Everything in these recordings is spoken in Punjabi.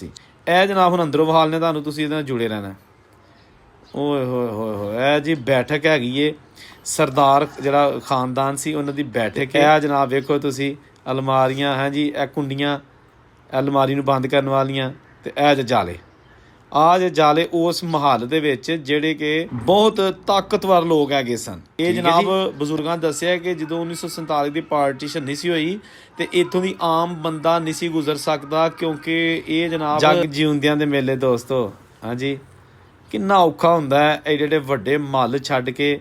ਇਹ ਜਨਾਬ ਹੁਣ ਅੰਦਰੋਂ ਵਿਖਾਲ ਨੇ ਤੁਹਾਨੂੰ, ਤੁਸੀਂ ਇਹਦੇ ਨਾਲ ਜੁੜੇ ਰਹਿਣਾ। ਓਏ ਹੋਏ ਹੋਏ ਹੋਏ, ਇਹ ਜੀ ਬੈਠਕ ਹੈਗੀ ਏ ਸਰਦਾਰ ਜਿਹੜਾ ਖਾਨਦਾਨ ਸੀ ਉਹਨਾਂ ਦੀ ਬੈਠਕ ਹੈ। ਇਹ ਜਨਾਬ ਵੇਖੋ ਤੁਸੀਂ ਅਲਮਾਰੀਆਂ ਹੈ ਜੀ, ਇਹ ਕੁੰਡੀਆਂ ਅਲਮਾਰੀ ਨੂੰ ਬੰਦ ਕਰਨ ਵਾਲੀਆਂ, ਤੇ ਇਹ ਜਾਲੇ, ਆਹ ਜੇ ਜਾਲੇ ਉਸ ਮਹੱਲ ਦੇ ਵਿੱਚ ਜਿਹੜੇ ਕਿ ਬਹੁਤ ਤਾਕਤਵਰ ਲੋਕ ਹੈਗੇ ਸਨ। ਇਹ ਜਨਾਬ ਬਜ਼ੁਰਗਾਂ ਦੱਸਿਆ ਕਿ ਜਦੋਂ 1947 ਦੀ ਪਾਰਟੀਸ਼ਨ ਨਹੀਂ ਸੀ ਹੋਈ ਤੇ ਇੱਥੋਂ ਦੀ ਆਮ ਬੰਦਾ ਨਹੀਂ ਸੀ ਗੁਜ਼ਰ ਸਕਦਾ, ਕਿਉਂਕਿ ਇਹ ਜਨਾਬ ਜੱਗ ਜਿਉਂਦਿਆਂ ਦੇ ਮੇਲੇ ਦੋਸਤੋ। ਹਾਂਜੀ, ਕਿੰਨਾ ਔਖਾ ਹੁੰਦਾ ਹੈ ਇਹ ਜਿਹੜੇ ਵੱਡੇ ਮਹੱਲ ਛੱਡ ਕੇ।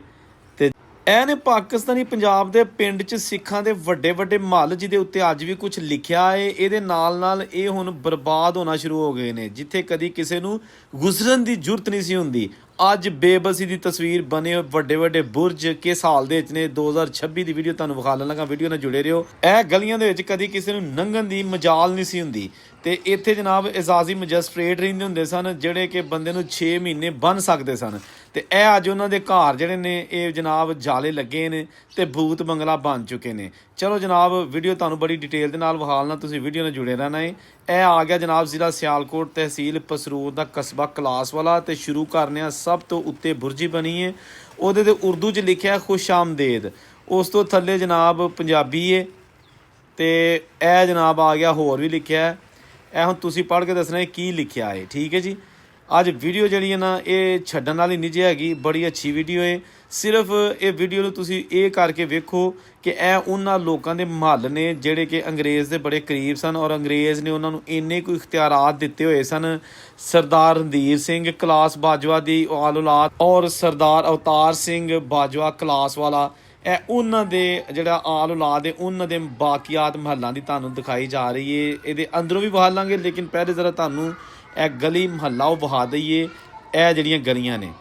ਤੇ ਇਹ ਨੇ ਪਾਕਿਸਤਾਨੀ ਪੰਜਾਬ ਦੇ ਪਿੰਡ 'ਚ ਸਿੱਖਾਂ ਦੇ ਵੱਡੇ ਵੱਡੇ ਮਹੱਲ ਜਿਹਦੇ ਉੱਤੇ ਅੱਜ ਵੀ ਕੁਝ ਲਿਖਿਆ ਹੈ। ਇਹਦੇ ਨਾਲ ਨਾਲ ਇਹ ਹੁਣ ਬਰਬਾਦ ਹੋਣਾ ਸ਼ੁਰੂ ਹੋ ਗਏ ਨੇ, ਜਿੱਥੇ ਕਦੀ ਕਿਸੇ ਨੂੰ ਗੁਜ਼ਰਨ ਦੀ ਜ਼ਰੂਰਤ ਨਹੀਂ ਸੀ ਹੁੰਦੀ। ਅੱਜ ਬੇਬਸੀ ਦੀ ਤਸਵੀਰ ਬਣੇ ਵੱਡੇ ਵੱਡੇ ਬੁਰਜ ਕਿਸ ਹਾਲ ਦੇ ਵਿੱਚ ਨੇ। 2026 ਦੀ ਵੀਡੀਓ ਤੁਹਾਨੂੰ ਵਿਖਾ ਲੱਗਾ, ਵੀਡੀਓ ਨਾਲ ਜੁੜੇ ਰਹੋ। ਇਹ ਗਲੀਆਂ ਦੇ ਵਿੱਚ ਕਦੀ ਕਿਸੇ ਨੂੰ ਲੰਘਣ ਦੀ ਮਜਾਲ ਨਹੀਂ ਸੀ ਹੁੰਦੀ, ਤੇ ਇੱਥੇ ਜਨਾਬ ਇਜਾਜ਼ੀ ਮੈਜਿਸਟ੍ਰੇਟ ਰਹਿੰਦੇ ਹੁੰਦੇ ਸਨ ਜਿਹੜੇ ਕਿ ਬੰਦੇ ਨੂੰ 6 ਮਹੀਨੇ ਬੰਨ੍ਹ ਸਕਦੇ ਸਨ। ਤੇ ਇਹ ਅੱਜ ਉਹਨਾਂ ਦੇ ਘਰ ਜਿਹੜੇ ਨੇ ਇਹ ਜਨਾਬ ਜਾਲੇ ਲੱਗੇ ਨੇ ਤੇ ਭੂਤ ਬੰਗਲਾ ਬਣ ਚੁੱਕੇ ਨੇ। ਚਲੋ ਜਨਾਬ ਵੀਡੀਓ ਤੁਹਾਨੂੰ ਬੜੀ ਡਿਟੇਲ ਦੇ ਨਾਲ ਵਿਖਾਲਣਾ, ਤੁਸੀਂ ਵੀਡੀਓ ਨਾਲ ਜੁੜੇ ਰਹਿਣਾ ਹੈ। ਇਹ ਆ ਗਿਆ ਜਨਾਬ ਜ਼ਿਲ੍ਹਾ ਸਿਆਲਕੋਟ, ਤਹਿਸੀਲ ਪਸਰੂਰ ਦਾ ਕਸਬਾ ਕਲਾਸਵਾਲਾ। ਤੇ ਸ਼ੁਰੂ ਕਰਨੇ ਆ ਸਭ ਤੋਂ ਉੱਤੇ ਬੁਰਜੀ ਬਣੀ ਹੈ, ਉਹਦੇ ਤੇ ਉਰਦੂ 'ਚ ਲਿਖਿਆ ਖੁਸ਼ ਆਮਦੇਦ। ਉਸ ਤੋਂ ਥੱਲੇ ਜਨਾਬ ਪੰਜਾਬੀ ਹੈ, ਤੇ ਇਹ ਜਨਾਬ ਆ ਗਿਆ ਹੋਰ ਵੀ ਲਿਖਿਆ। ਇਹ ਹੁਣ ਤੁਸੀਂ ਪੜ੍ਹ ਕੇ ਦੱਸਣਾ ਕੀ ਲਿਖਿਆ ਹੈ, ਠੀਕ ਹੈ ਜੀ। ਅੱਜ ਵੀਡੀਓ ਜਿਹੜੀ ਹੈ ਨਾ ਇਹ ਛੱਡਣ ਵਾਲੀ ਨਹੀਂ ਜੀ ਹੈਗੀ, ਬੜੀ ਅੱਛੀ ਵੀਡੀਓ ਹੈ। ਸਿਰਫ ਇਹ ਵੀਡੀਓ ਨੂੰ ਤੁਸੀਂ ਇਹ ਕਰਕੇ ਵੇਖੋ ਕਿ ਇਹ ਉਹਨਾਂ ਲੋਕਾਂ ਦੇ ਮਹੱਲ ਨੇ ਜਿਹੜੇ ਕਿ ਅੰਗਰੇਜ਼ ਦੇ ਬੜੇ ਕਰੀਬ ਸਨ, ਔਰ ਅੰਗਰੇਜ਼ ਨੇ ਉਹਨਾਂ ਨੂੰ ਇੰਨੇ ਕੋਈ ਇਖਤਿਆਰਾਤ ਦਿੱਤੇ ਹੋਏ ਸਨ। ਸਰਦਾਰ ਰਣਧੀਰ ਸਿੰਘ ਕਲਾਸ ਬਾਜਵਾ ਦੀ ਔਲਾਦ ਔਰ ਸਰਦਾਰ ਅਵਤਾਰ ਸਿੰਘ ਬਾਜਵਾ ਕਲਾਸ ਵਾਲਾ, ਇਹ ਉਹਨਾਂ ਦੇ ਜਿਹੜਾ ਆਲ ਔਲਾਦ ਹੈ ਉਹਨਾਂ ਦੇ ਬਾਕੀਆਤ ਮਹੱਲਾਂ ਦੀ ਤੁਹਾਨੂੰ ਦਿਖਾਈ ਜਾ ਰਹੀ ਹੈ। ਇਹਦੇ ਅੰਦਰੋਂ ਵੀ ਵਿਖਾ ਲਾਂਗੇ, ਲੇਕਿਨ ਪਹਿਲੇ ਜ਼ਰਾ ਤੁਹਾਨੂੰ ਇਹ ਗਲੀ ਮਹੱਲਾ ਉਹ ਵਿਖਾ ਦਈਏ। ਇਹ ਜਿਹੜੀਆਂ ਗਲੀਆਂ ਨੇ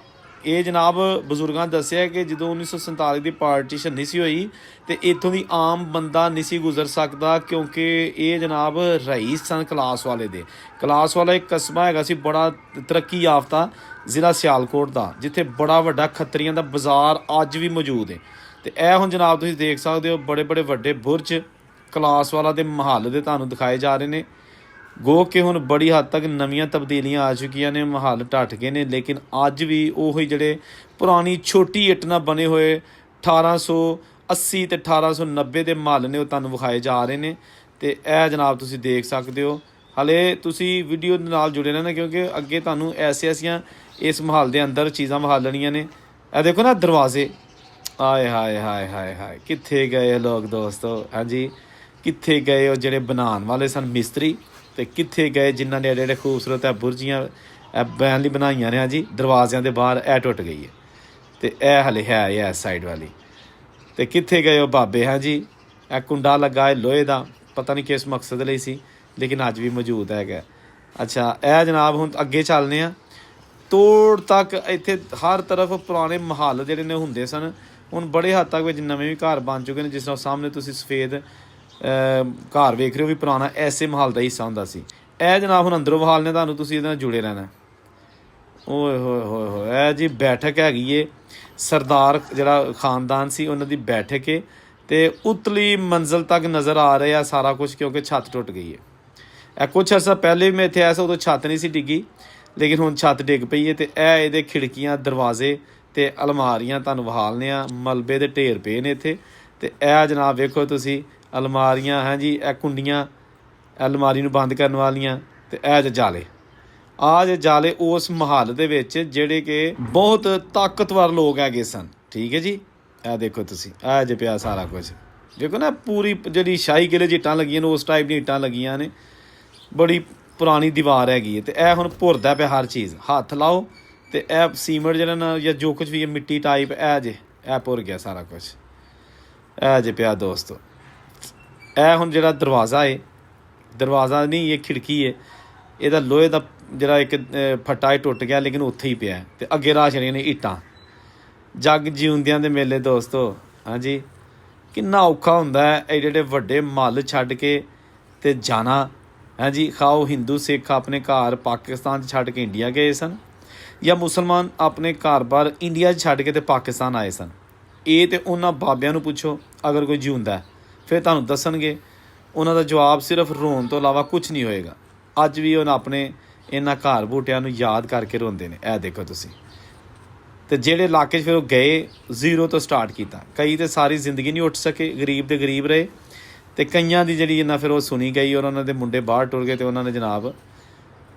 ਇਹ ਜਨਾਬ ਬਜ਼ੁਰਗਾਂ ਦੱਸਿਆ ਕਿ ਜਦੋਂ 1947 ਦੀ ਪਾਰਟੀਸ਼ਨ ਨਹੀਂ ਸੀ ਹੋਈ ਤੇ ਇੱਥੋਂ ਦੀ ਆਮ ਬੰਦਾ ਨਹੀਂ ਸੀ ਗੁਜ਼ਰ ਸਕਦਾ, ਕਿਉਂਕਿ ਇਹ ਜਨਾਬ ਰਈਸ ਸਨ ਕਲਾਸ ਵਾਲੇ ਦੇ। ਕਲਾਸ ਵਾਲਾ ਇੱਕ ਕਸਬਾ ਹੈਗਾ ਸੀ ਬੜਾ ਤਰੱਕੀ ਯਾਫਤਾ ਜ਼ਿਲ੍ਹਾ ਸਿਆਲਕੋਟ ਦਾ, ਜਿੱਥੇ ਬੜਾ ਵੱਡਾ ਖੱਤਰੀਆਂ ਦਾ ਬਾਜ਼ਾਰ ਅੱਜ ਵੀ ਮੌਜੂਦ ਹੈ। ਤੇ ਇਹ ਹੁਣ ਜਨਾਬ ਤੁਸੀਂ ਦੇਖ ਸਕਦੇ ਹੋ ਬੜੇ ਬੜੇ ਵੱਡੇ ਬੁਰਜ ਕਲਾਸ ਵਾਲਾ ਦੇ ਮਹੱਲ ਦੇ ਤੁਹਾਨੂੰ ਦਿਖਾਏ ਜਾ ਰਹੇ ਨੇ। ਗੋ ਕਿ ਹੁਣ ਬੜੀ ਹੱਦ ਤੱਕ ਨਵੀਆਂ ਤਬਦੀਲੀਆਂ ਆ ਚੁੱਕੀਆਂ ਨੇ, ਮਹੱਲ ਢੱਟ ਗਏ ਨੇ, ਲੇਕਿਨ ਅੱਜ ਵੀ ਉਹੀ ਜਿਹੜੇ ਪੁਰਾਣੀ ਛੋਟੀ ਇੱਟ ਨਾਲ ਬਣੇ ਹੋਏ 1880 ਤੇ 1890 ਦੇ ਮਹੱਲ ਨੇ ਉਹ ਤੁਹਾਨੂੰ ਵਿਖਾਏ ਜਾ ਰਹੇ ਨੇ। ਤੇ ਇਹ ਜਨਾਬ ਤੁਸੀਂ ਦੇਖ ਸਕਦੇ ਹੋ। ਹਲੇ ਤੁਸੀਂ ਵੀਡੀਓ ਦੇ ਨਾਲ ਜੁੜੇ ਰਹਿਣਾ, ਕਿਉਂਕਿ ਅੱਗੇ ਤੁਹਾਨੂੰ ਐਸੀਆਂ ਇਸ ਮਹੱਲ ਦੇ ਅੰਦਰ ਚੀਜ਼ਾਂ ਵਿਖਾਲਣੀਆਂ ਨੇ। ਇਹ ਦੇਖੋ ਨਾ ਦਰਵਾਜ਼ੇ, ਆਏ ਹਾਏ ਹਾਏ ਹਾਏ ਹਾਏ, ਕਿੱਥੇ ਗਏ ਲੋਕ ਦੋਸਤੋ। ਹਾਂਜੀ, ਕਿੱਥੇ ਗਏ ਉਹ ਜਿਹੜੇ ਬਣਾਉਣ ਵਾਲੇ ਸਨ ਮਿਸਤਰੀ, ਤੇ ਕਿੱਥੇ ਗਏ ਜਿਨ੍ਹਾਂ ਨੇ ਜਿਹੜੇ ਖੂਬਸੂਰਤ ਹੈ ਬੁਰਜੀਆਂ ਬੈਨ ਲਈ ਬਣਾਈਆਂ ਨੇ। ਹਾਂਜੀ, ਦਰਵਾਜ਼ਿਆਂ ਦੇ ਬਾਹਰ ਇਹ ਟੁੱਟ ਗਈ ਹੈ, ਤੇ ਇਹ ਹਲੇ ਹੈ ਇਸ ਸਾਈਡ ਵਾਲੀ। ਤੇ ਕਿੱਥੇ ਗਏ ਉਹ ਬਾਬੇ। ਹਾਂਜੀ, ਇਹ ਕੁੰਡਾ ਲੱਗਾ ਹੈ ਲੋਹੇ ਦਾ, ਪਤਾ ਨਹੀਂ ਕਿਸ ਮਕਸਦ ਲਈ ਸੀ, ਲੇਕਿਨ ਅੱਜ ਵੀ ਮੌਜੂਦ ਹੈਗਾ। ਅੱਛਾ, ਇਹ ਜਨਾਬ ਹੁਣ ਅੱਗੇ ਚੱਲਦੇ ਹਾਂ ਤੋੜ ਤੱਕ। ਇੱਥੇ ਹਰ ਤਰਫ ਪੁਰਾਣੇ ਮਹੱਲ ਜਿਹੜੇ ਨੇ ਹੁੰਦੇ ਸਨ, ਹੁਣ ਬੜੇ ਹੱਦ ਤੱਕ ਵਿੱਚ ਨਵੇਂ ਵੀ ਘਰ ਬਣ ਚੁੱਕੇ ਨੇ। ਜਿਸ ਤਰ੍ਹਾਂ ਸਾਹਮਣੇ ਤੁਸੀਂ ਸਫੇਦ ਘਰ ਵੇਖ ਰਹੇ ਹੋ ਵੀ ਪੁਰਾਣਾ ਐਸੇ ਮਹੱਲ ਦਾ ਹਿੱਸਾ ਹੁੰਦਾ ਸੀ। ਇਹ ਜਨਾਬ ਹੁਣ ਅੰਦਰੋਂ ਵਿਖਾਲ ਨੇ ਤੁਹਾਨੂੰ, ਤੁਸੀਂ ਇਹਦੇ ਨਾਲ ਜੁੜੇ ਰਹਿਣਾ। ਓਏ ਹੋਏ ਹੋਏ ਹੋਏ, ਇਹ ਜੀ ਬੈਠਕ ਹੈਗੀ ਏ ਸਰਦਾਰ ਜਿਹੜਾ ਖਾਨਦਾਨ ਸੀ ਉਹਨਾਂ ਦੀ ਬੈਠਕ ਹੈ, ਤੇ ਉਤਲੀ ਮੰਜ਼ਿਲ ਤੱਕ ਨਜ਼ਰ ਆ ਰਿਹਾ ਸਾਰਾ ਕੁਝ, ਕਿਉਂਕਿ ਛੱਤ ਟੁੱਟ ਗਈ ਹੈ। ਇਹ ਕੁਛ ਅਰਸਾ ਪਹਿਲੇ ਵੀ ਮੈਂ ਇੱਥੇ ਆਇਆ ਸੀ, ਉਦੋਂ ਛੱਤ ਨਹੀਂ ਸੀ ਡਿੱਗੀ, ਲੇਕਿਨ ਹੁਣ ਛੱਤ ਡਿੱਗ ਪਈ ਹੈ। ਤੇ ਇਹ ਇਹਦੇ ਖਿੜਕੀਆਂ ਦਰਵਾਜ਼ੇ ਤੇ ਅਲਮਾਰੀਆਂ ਤੁਹਾਨੂੰ ਵਿਖਾਲਨੇ ਆ, ਮਲਬੇ ਦੇ ਢੇਰ ਪਏ ਨੇ ਇੱਥੇ। ਤੇ ਇਹ ਜਨਾਬ ਵੇਖੋ ਤੁਸੀਂ ਅਲਮਾਰੀਆਂ ਹੈ ਜੀ, ਇਹ ਕੁੰਡੀਆਂ ਅਲਮਾਰੀ ਨੂੰ ਬੰਦ ਕਰਨ ਵਾਲੀਆਂ, ਤੇ ਇਹ ਜਾਲੇ, ਆਹ ਜੇ ਜਾਲੇ ਉਸ ਮਹੱਲ ਦੇ ਵਿੱਚ ਜਿਹੜੇ ਕਿ ਬਹੁਤ ਤਾਕਤਵਰ ਲੋਕ ਹੈਗੇ ਸਨ। ਠੀਕ ਹੈ ਜੀ, ਇਹ ਦੇਖੋ ਤੁਸੀਂ, ਇਹ ਜੇ ਪਿਆ ਸਾਰਾ ਕੁਝ ਦੇਖੋ ਨਾ, ਪੂਰੀ ਜਿਹੜੀ ਸ਼ਾਹੀ ਕਿਲੇ 'ਚ ਇੱਟਾਂ ਲੱਗੀਆਂ ਨੇ ਉਸ ਟਾਈਪ ਦੀਆਂ ਇੱਟਾਂ ਲੱਗੀਆਂ ਨੇ, ਬੜੀ ਪੁਰਾਣੀ ਦੀਵਾਰ ਹੈਗੀ ਹੈ। ਤੇ ਇਹ ਹੁਣ ਭੁਰਦਾ ਪਿਆ ਹਰ ਚੀਜ਼, ਹੱਥ ਲਾਓ ਤੇ ਇਹ ਸੀਮੈਂਟ ਜਿਹੜਾ ਨਾ ਜਾਂ ਜੋ ਕੁਝ ਵੀ ਹੈ ਮਿੱਟੀ ਟਾਈਪ, ਇਹ ਭੁਰ ਗਿਆ ਸਾਰਾ ਕੁਝ। ਇਹ ਜੇ ਪਿਆ ਦੋਸਤੋ। ਇਹ ਹੁਣ ਜਿਹੜਾ ਦਰਵਾਜ਼ਾ ਹੈ, ਦਰਵਾਜ਼ਾ ਨਹੀਂ ਇਹ ਖਿੜਕੀ ਹੈ, ਇਹਦਾ ਲੋਹੇ ਦਾ ਜਿਹੜਾ ਇੱਕ ਫੱਟਾ ਟੁੱਟ ਗਿਆ, ਲੇਕਿਨ ਉੱਥੇ ਹੀ ਪਿਆ। ਤੇ ਅੱਗੇ ਰਾਹ ਚੜੀਆਂ ਨੇ ਇੱਟਾਂ। ਜੱਗ ਜਿਉਂਦਿਆਂ ਦੇ ਮੇਲੇ ਦੋਸਤੋ। ਹਾਂਜੀ, ਕਿੰਨਾ ਔਖਾ ਹੁੰਦਾ ਹੈ ਇਹ ਜਿਹੜੇ ਵੱਡੇ ਮਹੱਲ ਛੱਡ ਕੇ ਤੇ ਜਾਣਾ। ਹਾਂਜੀ, ਖਾਓ ਹਿੰਦੂ ਸਿੱਖ ਆਪਣੇ ਘਰ ਪਾਕਿਸਤਾਨ 'ਚ ਛੱਡ ਕੇ ਇੰਡੀਆ ਗਏ ਸਨ, ਜਾਂ ਮੁਸਲਮਾਨ ਆਪਣੇ ਘਰ-ਬਾਰ ਇੰਡੀਆ 'ਚ ਛੱਡ ਕੇ ਤੇ ਪਾਕਿਸਤਾਨ ਆਏ ਸਨ। ਇਹ ਤੇ ਉਹਨਾਂ ਬਾਬਿਆਂ ਨੂੰ ਪੁੱਛੋ, ਅਗਰ ਕੋਈ ਜਿਉਂਦਾ ਫਿਰ ਤੁਹਾਨੂੰ ਦੱਸਣਗੇ। ਉਹਨਾਂ ਦਾ ਜਵਾਬ ਸਿਰਫ ਰੋਣ ਤੋਂ ਇਲਾਵਾ ਕੁਛ ਨਹੀਂ ਹੋਏਗਾ। ਅੱਜ ਵੀ ਉਹਨਾਂ ਆਪਣੇ ਇਹਨਾਂ ਘਰ ਬੂਟਿਆਂ ਨੂੰ ਯਾਦ ਕਰਕੇ ਰੋਂਦੇ ਨੇ। ਇਹ ਦੇਖੋ ਤੁਸੀਂ। ਤੇ ਜਿਹੜੇ ਇਲਾਕੇ 'ਚ ਫਿਰ ਉਹ ਗਏ, ਜ਼ੀਰੋ ਤੋਂ ਸਟਾਰਟ ਕੀਤਾ। ਕਈ ਤਾਂ ਸਾਰੀ ਜ਼ਿੰਦਗੀ ਨਹੀਂ ਉੱਠ ਸਕੇ, ਗਰੀਬ ਦੇ ਗਰੀਬ ਰਹੇ, ਅਤੇ ਕਈਆਂ ਦੀ ਜਿਹੜੀ ਇਹਨਾਂ ਫਿਰ ਉਹ ਸੁਣੀ ਗਈ ਔਰ ਉਹਨਾਂ ਦੇ ਮੁੰਡੇ ਬਾਹਰ ਟੁਰ ਗਏ ਅਤੇ ਉਹਨਾਂ ਨੇ ਜਨਾਬ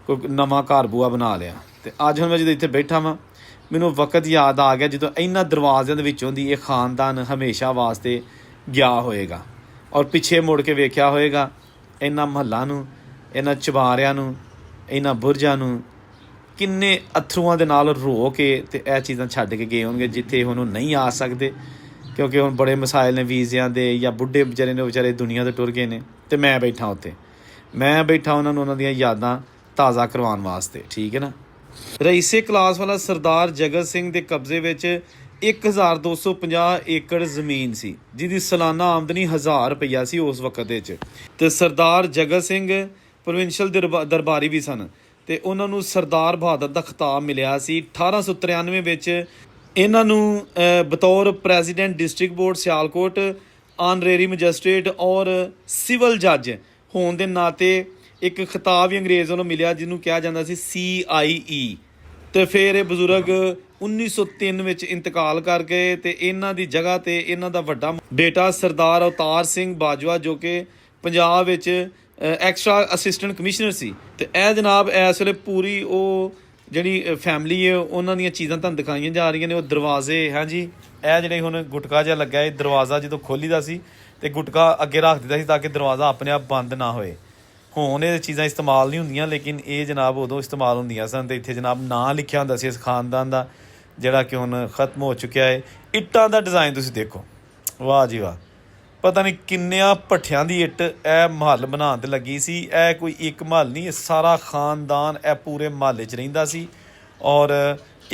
ਕੋਈ ਨਵਾਂ ਘਰ ਬੂਆ ਬਣਾ ਲਿਆ। ਅਤੇ ਅੱਜ ਹੁਣ ਮੈਂ ਜਦੋਂ ਇੱਥੇ ਬੈਠਾ ਵਾਂ, ਮੈਨੂੰ ਵਕਤ ਯਾਦ ਆ ਗਿਆ ਜਦੋਂ ਇਹਨਾਂ ਦਰਵਾਜ਼ਿਆਂ ਦੇ ਵਿੱਚੋਂ ਦੀ ਇਹ ਖਾਨਦਾਨ ਹਮੇਸ਼ਾ ਵਾਸਤੇ ਗਿਆ ਹੋਏਗਾ ਔਰ ਪਿੱਛੇ ਮੁੜ ਕੇ ਵੇਖਿਆ ਹੋਏਗਾ ਇਹਨਾਂ ਮਹੱਲਾਂ ਨੂੰ, ਇਹਨਾਂ ਚੁਬਾਰਿਆਂ ਨੂੰ, ਇਹਨਾਂ ਬੁਰਜਾਂ ਨੂੰ, ਕਿੰਨੇ ਅਥਰੂਆਂ ਦੇ ਨਾਲ ਰੋ ਕੇ ਅਤੇ ਇਹ ਚੀਜ਼ਾਂ ਛੱਡ ਕੇ ਗਏ ਹੋਣਗੇ ਜਿੱਥੇ ਹੁਣ ਉਹ ਨਹੀਂ ਆ ਸਕਦੇ, ਕਿਉਂਕਿ ਹੁਣ ਬੜੇ ਮਸਾਇਲ ਨੇ ਵੀਜ਼ਿਆਂ ਦੇ, ਜਾਂ ਬੁੱਢੇ ਵਿਚਾਰੇ ਨੇ ਵਿਚਾਰੇ ਦੁਨੀਆ ਤੋਂ ਟੁਰ ਗਏ ਨੇ। ਅਤੇ ਮੈਂ ਬੈਠਾ ਉੱਥੇ, ਮੈਂ ਬੈਠਾ ਉਹਨਾਂ ਨੂੰ ਉਹਨਾਂ ਦੀਆਂ ਯਾਦਾਂ ਤਾਜ਼ਾ ਕਰਵਾਉਣ ਵਾਸਤੇ, ਠੀਕ ਹੈ ਨਾ। ਰਈਸੇ ਕਲਾਸ ਵਾਲਾ ਸਰਦਾਰ ਜਗਤ ਸਿੰਘ ਦੇ ਕਬਜ਼ੇ ਵਿੱਚ 1250 ਏਕੜ ਜ਼ਮੀਨ ਸੀ, ਜਿਹਦੀ ਸਾਲਾਨਾ ਆਮਦਨੀ 1000 ਰੁਪਈਆ ਸੀ ਉਸ ਵਕਤ ਵਿੱਚ। ਅਤੇ ਸਰਦਾਰ ਜਗਤ ਸਿੰਘ ਪ੍ਰੋਵਿੰਸ਼ਲ ਦਰਬਾਰੀ ਵੀ ਸਨ, ਅਤੇ ਉਹਨਾਂ ਨੂੰ ਸਰਦਾਰ ਬਹਾਦਰ ਦਾ ਖਿਤਾਬ ਮਿਲਿਆ ਸੀ। 1893 ਵਿੱਚ ਇਹਨਾਂ ਨੂੰ ਬਤੌਰ president district board Sialkot, honorary magistrate ਔਰ ਸਿਵਲ ਜੱਜ ਹੋਣ ਦੇ ਨਾਤੇ ਇੱਕ ਖਿਤਾਬ ਵੀ ਅੰਗਰੇਜ਼ ਵੱਲੋਂ ਮਿਲਿਆ, ਜਿਹਨੂੰ ਕਿਹਾ ਜਾਂਦਾ ਸੀ CIE। ਅਤੇ ਫਿਰ ਇਹ ਬਜ਼ੁਰਗ 1903 ਵਿੱਚ ਇੰਤਕਾਲ ਕਰ ਗਏ, ਅਤੇ ਇਹਨਾਂ ਦੀ ਜਗ੍ਹਾ 'ਤੇ ਇਹਨਾਂ ਦਾ ਵੱਡਾ ਬੇਟਾ ਸਰਦਾਰ ਅਵਤਾਰ ਸਿੰਘ ਬਾਜਵਾ, ਜੋ ਕਿ ਪੰਜਾਬ ਵਿੱਚ ਐਕਸਟਰਾ ਅਸਿਸਟੈਂਟ ਕਮਿਸ਼ਨਰ ਸੀ। ਅਤੇ ਇਹ ਜਨਾਬ ਇਸ ਵੇਲੇ ਪੂਰੀ ਉਹ ਜਿਹੜੀ ਫੈਮਿਲੀ ਹੈ ਉਹਨਾਂ ਦੀਆਂ ਚੀਜ਼ਾਂ ਤੁਹਾਨੂੰ ਦਿਖਾਈਆਂ ਜਾ ਰਹੀਆਂ ਨੇ। ਉਹ ਦਰਵਾਜ਼ੇ, ਹਾਂਜੀ, ਇਹ ਜਿਹੜੇ ਹੁਣ ਗੁਟਕਾ ਜਿਹਾ ਲੱਗਾ, ਇਹ ਦਰਵਾਜ਼ਾ ਜਦੋਂ ਖੋਲ੍ਹੀਦਾ ਸੀ ਅਤੇ ਗੁਟਕਾ ਅੱਗੇ ਰੱਖ ਦਿੱਤਾ ਸੀ ਤਾਂ ਕਿ ਦਰਵਾਜ਼ਾ ਆਪਣੇ ਆਪ ਬੰਦ ਨਾ ਹੋਏ। ਹੁਣ ਇਹ ਚੀਜ਼ਾਂ ਇਸਤੇਮਾਲ ਨਹੀਂ ਹੁੰਦੀਆਂ, ਲੇਕਿਨ ਇਹ ਜਨਾਬ ਉਦੋਂ ਇਸਤੇਮਾਲ ਹੁੰਦੀਆਂ ਸਨ। ਅਤੇ ਇੱਥੇ ਜਨਾਬ ਨਾਂ ਲਿਖਿਆ ਹੁੰਦਾ ਸੀ ਇਸ ਖਾਨਦਾਨ ਦਾ, ਜਿਹੜਾ ਕਿ ਹੁਣ ਖ਼ਤਮ ਹੋ ਚੁੱਕਿਆ ਹੈ। ਇੱਟਾਂ ਦਾ ਡਿਜ਼ਾਈਨ ਤੁਸੀਂ ਦੇਖੋ, ਵਾਹ ਜੀ ਵਾਹ, ਪਤਾ ਨਹੀਂ ਕਿੰਨਿਆਂ ਭੱਠਿਆਂ ਦੀ ਇੱਟ ਇਹ ਮਹੱਲ ਬਣਾਉਣ 'ਤੇ ਲੱਗੀ ਸੀ। ਇਹ ਕੋਈ ਇੱਕ ਮਹੱਲ ਨਹੀਂ, ਇਹ ਸਾਰਾ ਖਾਨਦਾਨ ਇਹ ਪੂਰੇ ਮਹੱਲੇ 'ਚ ਰਹਿੰਦਾ ਸੀ ਔਰ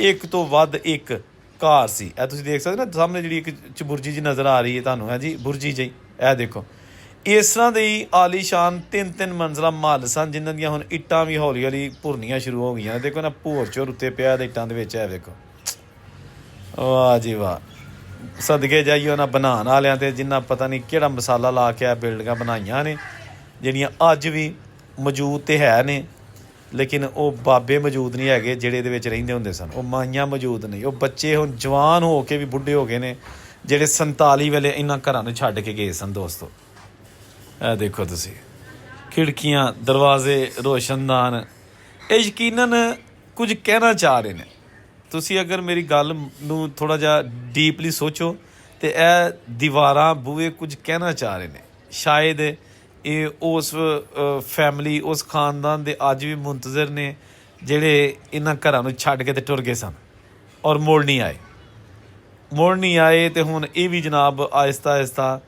ਇੱਕ ਤੋਂ ਵੱਧ ਇੱਕ ਘਰ ਸੀ। ਇਹ ਤੁਸੀਂ ਦੇਖ ਸਕਦੇ ਨਾ ਸਾਹਮਣੇ ਜਿਹੜੀ ਇੱਕ ਚਬੁਰਜੀ ਜਿਹੀ ਨਜ਼ਰ ਆ ਰਹੀ ਹੈ ਤੁਹਾਨੂੰ, ਹੈ ਜੀ, ਬੁਰਜੀ ਜਿਹੀ, ਇਹ ਦੇਖੋ। ਇਸ ਤਰ੍ਹਾਂ ਦੇ ਹੀ ਆਲੀਸ਼ਾਨ 3-3 ਮੰਜ਼ਲਾ ਮਹੱਲ ਸਨ, ਜਿਨ੍ਹਾਂ ਦੀਆਂ ਹੁਣ ਇੱਟਾਂ ਵੀ ਹੌਲੀ ਹੌਲੀ ਭੁਰਨੀਆਂ ਸ਼ੁਰੂ ਹੋ ਗਈਆਂ। ਦੇਖੋ ਨਾ ਭੋਰ ਚੋਰ ਉੱਤੇ ਪਿਆ ਇੱਟਾਂ ਦੇ ਵਿੱਚ, ਇਹ ਦੇਖੋ, ਵਾਹ ਜੀ ਵਾਹ। ਸਦਕੇ ਜਾਈਏ ਉਹਨਾਂ ਬਣਾਉਣ ਵਾਲਿਆਂ 'ਤੇ, ਜਿੰਨਾ ਪਤਾ ਨਹੀਂ ਕਿਹੜਾ ਮਸਾਲਾ ਲਾ ਕੇ ਆ ਬਿਲਡਿੰਗਾਂ ਬਣਾਈਆਂ ਨੇ, ਜਿਹੜੀਆਂ ਅੱਜ ਵੀ ਮੌਜੂਦ ਤਾਂ ਹੈ ਨੇ, ਲੇਕਿਨ ਉਹ ਬਾਬੇ ਮੌਜੂਦ ਨਹੀਂ ਹੈਗੇ ਜਿਹੜੇ ਇਹਦੇ ਵਿੱਚ ਰਹਿੰਦੇ ਹੁੰਦੇ ਸਨ। ਉਹ ਮਾਈਆਂ ਮੌਜੂਦ ਨਹੀਂ, ਉਹ ਬੱਚੇ ਹੁਣ ਜਵਾਨ ਹੋ ਕੇ ਵੀ ਬੁੱਢੇ ਹੋ ਗਏ ਨੇ, ਜਿਹੜੇ 47 ਵੇਲੇ ਇਹਨਾਂ ਘਰਾਂ ਨੂੰ ਛੱਡ ਕੇ ਗਏ ਸਨ। ਦੋਸਤੋ ਇਹ ਦੇਖੋ ਤੁਸੀਂ, ਖਿੜਕੀਆਂ, ਦਰਵਾਜ਼ੇ, ਰੋਸ਼ਨਦਾਨ, ਇਹ ਯਕੀਨਨ ਕੁਝ ਕਹਿਣਾ ਚਾਹ ਰਹੇ ਨੇ। ਤੁਸੀਂ ਅਗਰ ਮੇਰੀ ਗੱਲ ਨੂੰ ਥੋੜ੍ਹਾ ਜਿਹਾ ਡੀਪਲੀ ਸੋਚੋ ਤਾਂ ਇਹ ਦੀਵਾਰਾਂ, ਬੂਹੇ ਕੁਝ ਕਹਿਣਾ ਚਾਹ ਰਹੇ ਨੇ। ਸ਼ਾਇਦ ਇਹ ਉਸ ਫੈਮਿਲੀ, ਉਸ ਖਾਨਦਾਨ ਦੇ ਅੱਜ ਵੀ ਮੁੰਤਜ਼ਰ ਨੇ, ਜਿਹੜੇ ਇਹਨਾਂ ਘਰਾਂ ਨੂੰ ਛੱਡ ਕੇ ਤੇ ਟੁਰ ਗਏ ਸਨ ਔਰ ਮੁੜ ਨਹੀਂ ਆਏ। ਅਤੇ ਹੁਣ ਇਹ ਵੀ ਜਨਾਬ ਆਹਿਸਤਾ ਆਹਿਸਤਾ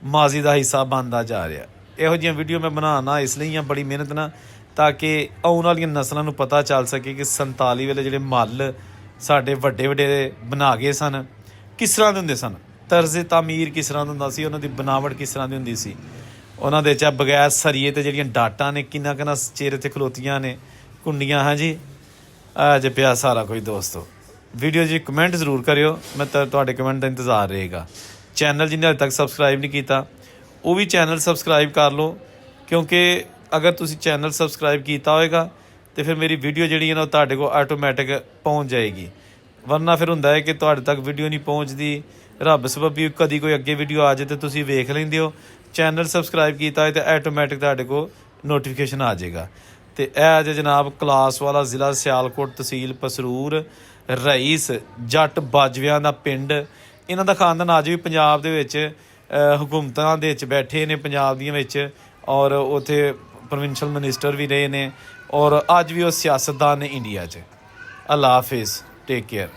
ਮਾਜ਼ੀ ਦਾ ਹਿੱਸਾ ਬਣਦਾ ਜਾ ਰਿਹਾ। ਇਹੋ ਜਿਹੀਆਂ ਵੀਡੀਓ ਮੈਂ ਬਣਾਉਣਾ ਇਸ ਲਈ ਬੜੀ ਮਿਹਨਤ ਨਾਲ, ਤਾਂ ਕਿ ਆਉਣ ਵਾਲੀਆਂ ਨਸਲਾਂ ਨੂੰ ਪਤਾ ਚੱਲ ਸਕੇ ਕਿ 47 ਵੇਲੇ ਜਿਹੜੇ ਮਹੱਲ ਸਾਡੇ ਵੱਡੇ ਬਣਾ ਗਏ ਸਨ, ਕਿਸ ਤਰ੍ਹਾਂ ਦੇ ਹੁੰਦੇ ਸਨ, ਤਰਜ਼ ਤਾਮੀਰ ਕਿਸ ਤਰ੍ਹਾਂ ਦਾ ਹੁੰਦਾ ਸੀ, ਉਹਨਾਂ ਦੀ ਬਣਾਵਟ ਕਿਸ ਤਰ੍ਹਾਂ ਦੀ ਹੁੰਦੀ ਸੀ। ਉਹਨਾਂ ਦੇ 'ਚ ਬਗੈਰ ਸਰੀਏ ਅਤੇ ਜਿਹੜੀਆਂ ਡਾਟਾਂ ਨੇ ਕਿੰਨਾ ਚਿਹਰੇ 'ਤੇ ਖਲੋਤੀਆਂ ਨੇ, ਕੁੰਡੀਆਂ, ਹਾਂਜੀ, ਅੱਜ ਪਿਆ ਸਾਰਾ ਕੁਝ। ਦੋਸਤੋ ਵੀਡੀਓ 'ਚ ਕਮੈਂਟ ਜ਼ਰੂਰ ਕਰਿਓ, ਮੈਂ ਤੁਹਾਡੇ ਕਮੈਂਟ ਦਾ ਇੰਤਜ਼ਾਰ ਰਹੇਗਾ। ਚੈਨਲ ਜਿਹਨੇ ਹਾਲੇ ਤੱਕ ਸਬਸਕ੍ਰਾਈਬ ਨਹੀਂ ਕੀਤਾ, ਉਹ ਵੀ ਚੈਨਲ ਸਬਸਕ੍ਰਾਈਬ ਕਰ ਲਓ, ਕਿਉਂਕਿ ਅਗਰ ਤੁਸੀਂ ਚੈਨਲ ਸਬਸਕ੍ਰਾਈਬ ਕੀਤਾ ਹੋਏਗਾ ਅਤੇ ਫਿਰ ਮੇਰੀ ਵੀਡੀਓ ਜਿਹੜੀ ਹੈ ਨਾ ਉਹ ਤੁਹਾਡੇ ਕੋਲ ਆਟੋਮੈਟਿਕ ਪਹੁੰਚ ਜਾਏਗੀ। ਵਰਨਾ ਫਿਰ ਹੁੰਦਾ ਹੈ ਕਿ ਤੁਹਾਡੇ ਤੱਕ ਵੀਡੀਓ ਨਹੀਂ ਪਹੁੰਚਦੀ, ਰੱਬ ਸਬੱਬੀ ਕਦੀ ਕੋਈ ਅੱਗੇ ਵੀਡੀਓ ਆ ਜਾਏ ਤਾਂ ਤੁਸੀਂ ਵੇਖ ਲੈਂਦੇ ਹੋ। ਚੈਨਲ ਸਬਸਕ੍ਰਾਈਬ ਕੀਤਾ ਹੋਏ ਤਾਂ ਆਟੋਮੈਟਿਕ ਤੁਹਾਡੇ ਕੋਲ ਨੋਟੀਫਿਕੇਸ਼ਨ ਆ ਜਾਏਗਾ। ਅਤੇ ਇਹ ਅੱਜ ਜਨਾਬ ਕਲਾਸ ਵਾਲਾ, ਜ਼ਿਲ੍ਹਾ ਸਿਆਲਕੋਟ, ਤਹਿਸੀਲ ਪਸਰੂਰ, ਰਈਸ ਜੱਟ ਬਾਜਵਿਆਂ ਦਾ ਪਿੰਡ। ਇਹਨਾਂ ਦਾ ਖਾਨਦਾਨ ਅੱਜ ਵੀ ਪੰਜਾਬ ਦੇ ਵਿੱਚ ਹਕੂਮਤਾਂ ਦੇ ਵਿੱਚ ਬੈਠੇ ਨੇ, ਪੰਜਾਬ ਦੀਆਂ ਵਿੱਚ, ਔਰ ਉੱਥੇ ਪ੍ਰੋਵਿੰਸ਼ਲ ਮਿਨਿਸਟਰ ਵੀ ਰਹੇ ਨੇ, ਔਰ ਅੱਜ ਵੀ ਉਹ ਸਿਆਸਤਦਾਨ ਨੇ ਇੰਡੀਆ 'ਚ। ਅੱਲਾ ਹਾਫਿਜ਼, ਟੇਕ ਕੇਅਰ।